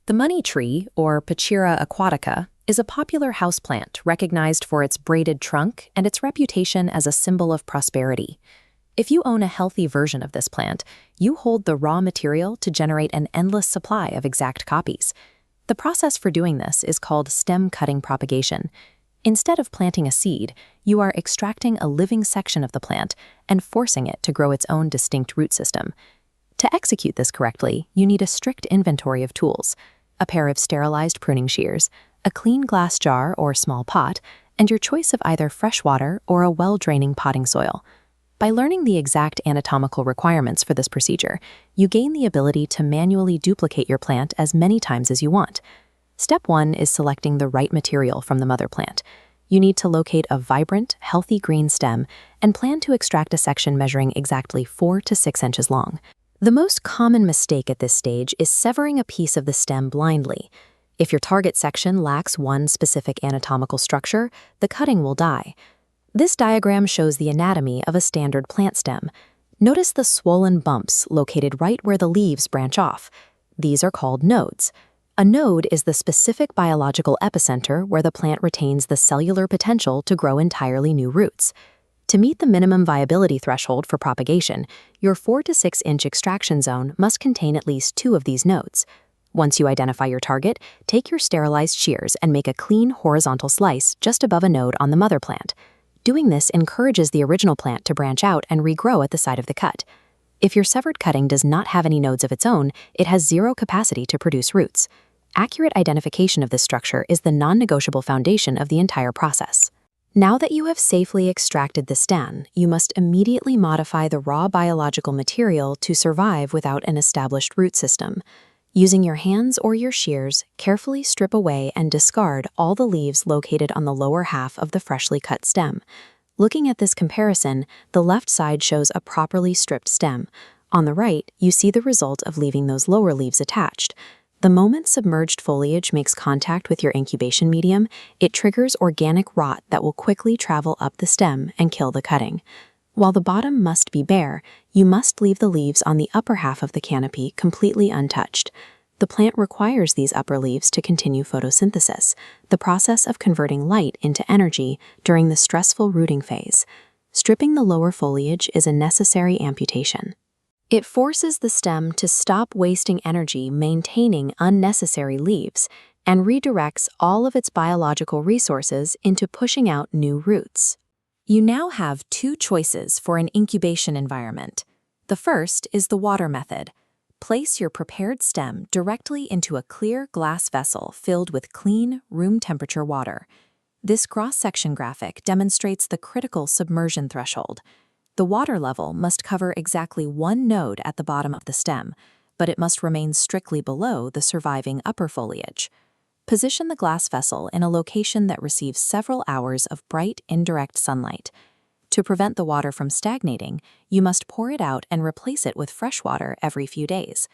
The money tree, or Pachira aquatica, is a popular houseplant recognized for its braided trunk and its reputation as a symbol of prosperity. If you own a healthy version of this plant, you hold the raw material to generate an endless supply of exact copies. The process for doing this is called stem cutting propagation. Instead of planting a seed, you are extracting a living section of the plant and forcing it to grow its own distinct root system. To execute this correctly, you need a strict inventory of tools: a pair of sterilized pruning shears, a clean glass jar or small pot, and your choice of either fresh water or a well-draining potting soil. By learning the exact anatomical requirements for this procedure, you gain the ability to manually duplicate your plant as many times as you want. Step 1 is selecting the right material from the mother plant. You need to locate a vibrant, healthy green stem and plan to extract a section measuring exactly 4 to 6 inches long. The most common mistake at this stage is severing a piece of the stem blindly. If your target section lacks one specific anatomical structure, the cutting will die. This diagram shows the anatomy of a standard plant stem. Notice the swollen bumps located right where the leaves branch off. These are called nodes. A node is the specific biological epicenter where the plant retains the cellular potential to grow entirely new roots. To meet the minimum viability threshold for propagation, your 4 to 6 inch extraction zone must contain at least 2 of these nodes. Once you identify your target, take your sterilized shears and make a clean horizontal slice just above a node on the mother plant. Doing this encourages the original plant to branch out and regrow at the side of the cut. If your severed cutting does not have any nodes of its own, it has zero capacity to produce roots. Accurate identification of this structure is the non-negotiable foundation of the entire process. Now that you have safely extracted the stem, you must immediately modify the raw biological material to survive without an established root system. Using your hands or your shears, carefully strip away and discard all the leaves located on the lower half of the freshly cut stem. Looking at this comparison, the left side shows a properly stripped stem. On the right, you see the result of leaving those lower leaves attached. The moment submerged foliage makes contact with your incubation medium, it triggers organic rot that will quickly travel up the stem and kill the cutting. While the bottom must be bare, you must leave the leaves on the upper half of the canopy completely untouched. The plant requires these upper leaves to continue photosynthesis, the process of converting light into energy during the stressful rooting phase. Stripping the lower foliage is a necessary amputation. It forces the stem to stop wasting energy maintaining unnecessary leaves and redirects all of its biological resources into pushing out new roots. You now have 2 choices for an incubation environment. The first is the water method. Place your prepared stem directly into a clear glass vessel filled with clean, room-temperature water. This cross-section graphic demonstrates the critical submersion threshold. The water level must cover exactly 1 node at the bottom of the stem, but it must remain strictly below the surviving upper foliage. Position the glass vessel in a location that receives several hours of bright, indirect sunlight. To prevent the water from stagnating, you must pour it out and replace it with fresh water every few days.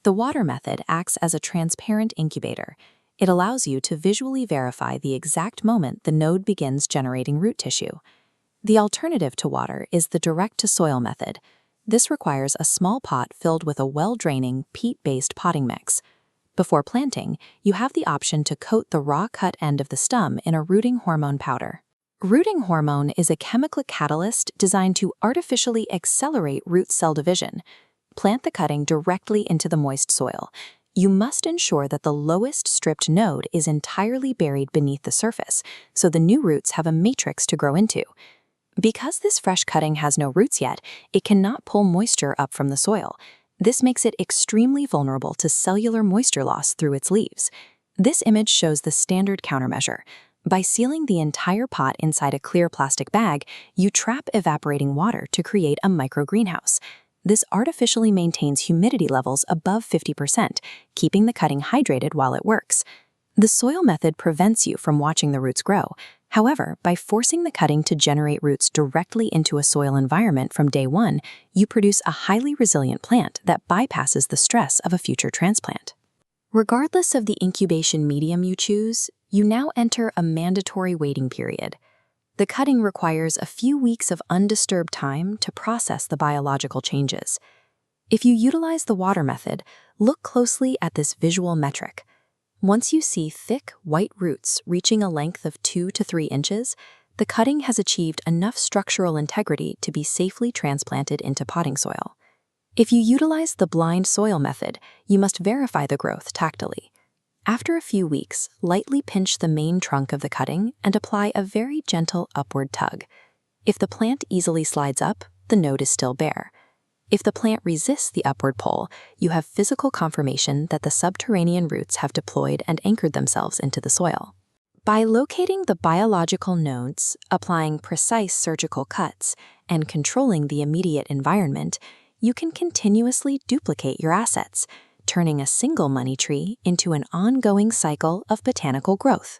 The water method acts as a transparent incubator. It allows you to visually verify the exact moment the node begins generating root tissue. The alternative to water is the direct-to-soil method. This requires a small pot filled with a well-draining, peat-based potting mix. Before planting, you have the option to coat the raw cut end of the stem in a rooting hormone powder. Rooting hormone is a chemical catalyst designed to artificially accelerate root cell division. Plant the cutting directly into the moist soil. You must ensure that the lowest stripped node is entirely buried beneath the surface, so the new roots have a matrix to grow into. Because this fresh cutting has no roots yet, it cannot pull moisture up from the soil. This makes it extremely vulnerable to cellular moisture loss through its leaves. This image shows the standard countermeasure. By sealing the entire pot inside a clear plastic bag, you trap evaporating water to create a micro-greenhouse. This artificially maintains humidity levels above 50%, keeping the cutting hydrated while it works. The soil method prevents you from watching the roots grow. However, by forcing the cutting to generate roots directly into a soil environment from day 1, you produce a highly resilient plant that bypasses the stress of a future transplant. Regardless of the incubation medium you choose, you now enter a mandatory waiting period. The cutting requires a few weeks of undisturbed time to process the biological changes. If you utilize the water method, look closely at this visual metric. Once you see thick, white roots reaching a length of 2 to 3 inches, the cutting has achieved enough structural integrity to be safely transplanted into potting soil. If you utilize the blind soil method, you must verify the growth tactily. After a few weeks, lightly pinch the main trunk of the cutting and apply a very gentle upward tug. If the plant easily slides up, the node is still bare. If the plant resists the upward pull, you have physical confirmation that the subterranean roots have deployed and anchored themselves into the soil. By locating the biological nodes, applying precise surgical cuts, and controlling the immediate environment, you can continuously duplicate your assets, turning a single money tree into an ongoing cycle of botanical growth.